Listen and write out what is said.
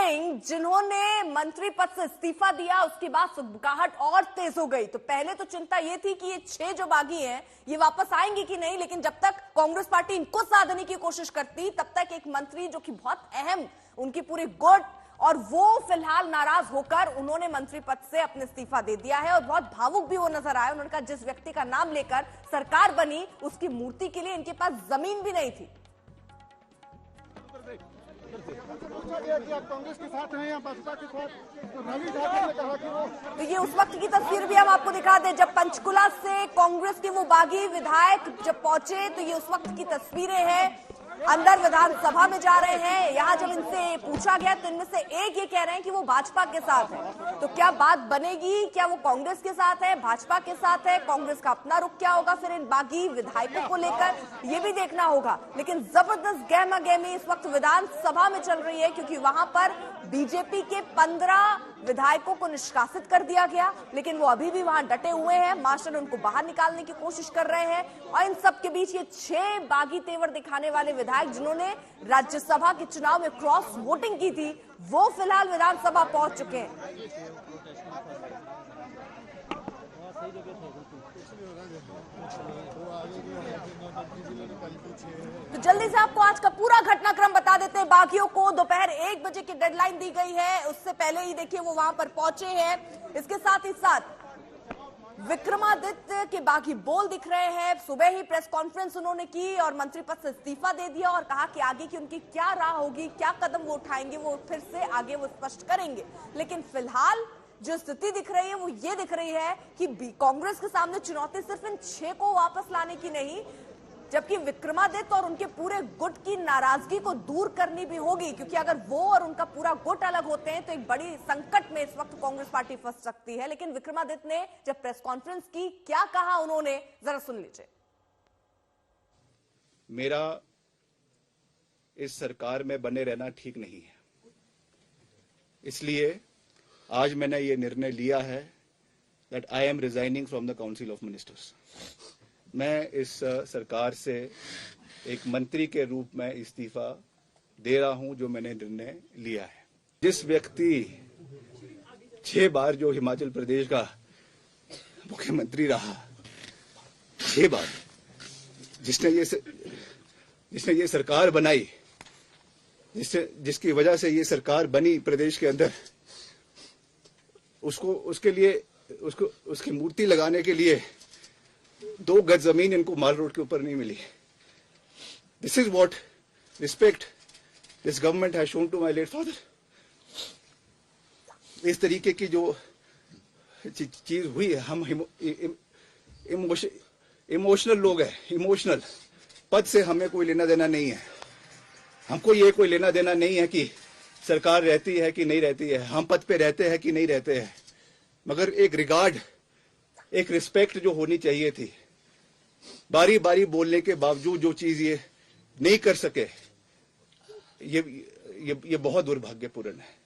सिंह जिन्होंने मंत्री पद से इस्तीफा दिया, उसके बाद सुगबुगाहट और तेज हो गई। तो पहले तो चिंता ये थी कि ये 6 जो बागी हैं ये वापस आएंगे कि नहीं, लेकिन जब तक कांग्रेस पार्टी इनको साधने की कोशिश करती तब तक एक मंत्री जो कि बहुत अहम उनकी पूरी गुट, और वो फिलहाल नाराज होकर उन्होंने मंत्री पद से अपने इस्तीफा दे दिया है। और बहुत भावुक भी वो नजर आए। उन्होंने कहा जिस व्यक्ति का नाम लेकर सरकार बनी उसकी मूर्ति के लिए इनके पास जमीन भी नहीं थी। आप कांग्रेस के साथ हैं या भाजपा के साथ? रवि ठाकुर ने कहा कि वो तो ये उस वक्त की तस्वीर भी हम आपको दिखा दें जब पंचकुला से कांग्रेस के वो बागी विधायक जब पहुंचे। तो ये उस वक्त की तस्वीरें हैं, अंदर विधानसभा में जा रहे हैं। यहाँ जब इनसे पूछा गया तो इनमें से एक ये कह रहे हैं कि वो भाजपा के साथ है। तो क्या बात बनेगी, क्या वो कांग्रेस के साथ है, भाजपा के साथ है, कांग्रेस का अपना रुख क्या होगा फिर इन बागी विधायकों को लेकर, ये भी देखना होगा। लेकिन जबरदस्त गहमा गहमी इस वक्त विधानसभा में चल रही है, क्योंकि वहां पर बीजेपी के 15 विधायकों को निष्कासित कर दिया गया, लेकिन वो अभी भी वहां डटे हुए हैं। मास्टर उनको बाहर निकालने की कोशिश कर रहे हैं। और इन सब के बीच ये 6 बागी तेवर दिखाने वाले विधायक जिन्होंने राज्यसभा के चुनाव में क्रॉस वोटिंग की थी, वो फिलहाल विधानसभा पहुंच चुके हैं। तो जल्दी से आपको आज का पूरा घटनाक्रम बता देते हैं। बागियों को दोपहर 1 बजे की डेडलाइन दी गई है, उससे पहले ही देखिए वो वहां पर पहुंचे हैं। इसके साथ ही साथ विक्रमादित्य के बागी बोल दिख रहे हैं। सुबह ही प्रेस कॉन्फ्रेंस उन्होंने की और मंत्री पद से इस्तीफा दे दिया और कहा कि आगे की उनकी क्या राह होगी, क्या कदम वो उठाएंगे, वो फिर से आगे वो स्पष्ट करेंगे। लेकिन फिलहाल जो स्थिति दिख रही है वो ये दिख रही है कि कांग्रेस के सामने चुनौती सिर्फ इन 6 को वापस लाने की नहीं, जबकि विक्रमादित्य और उनके पूरे गुट की नाराजगी को दूर करनी भी होगी। क्योंकि अगर वो और उनका पूरा गुट अलग होते हैं तो एक बड़ी संकट में इस वक्त कांग्रेस पार्टी फंस सकती है। लेकिन विक्रमादित्य ने जब प्रेस कॉन्फ्रेंस की, क्या कहा उन्होंने, जरा सुन लीजिए। मेरा इस सरकार में बने रहना ठीक नहीं है, इसलिए आज मैंने ये निर्णय लिया है that I am resigning from the council of ministers. मैं इस सरकार से एक मंत्री के रूप में इस्तीफा दे रहा हूं, जो मैंने निर्णय लिया है। जिस व्यक्ति 6 बार जो हिमाचल प्रदेश का मुख्यमंत्री रहा, 6 बार, जिसने ये सरकार बनाई, जिसकी वजह से ये सरकार बनी प्रदेश के अंदर, उसकी मूर्ति लगाने के लिए 2 गज जमीन इनको माल रोड के ऊपर नहीं मिली। This is what respect this government has shown to my late father. इस तरीके की जो चीज हुई है, हम इमोशनल लोग हैं। इमोशनल पद से हमें कोई लेना देना नहीं है। हमको ये कोई लेना देना नहीं है कि सरकार रहती है कि नहीं रहती है, हम पद पे रहते हैं कि नहीं रहते हैं, मगर एक रिगार्ड, एक रिस्पेक्ट जो होनी चाहिए थी। बारी बारी बोलने के बावजूद जो चीज ये नहीं कर सके, ये बहुत दुर्भाग्यपूर्ण है।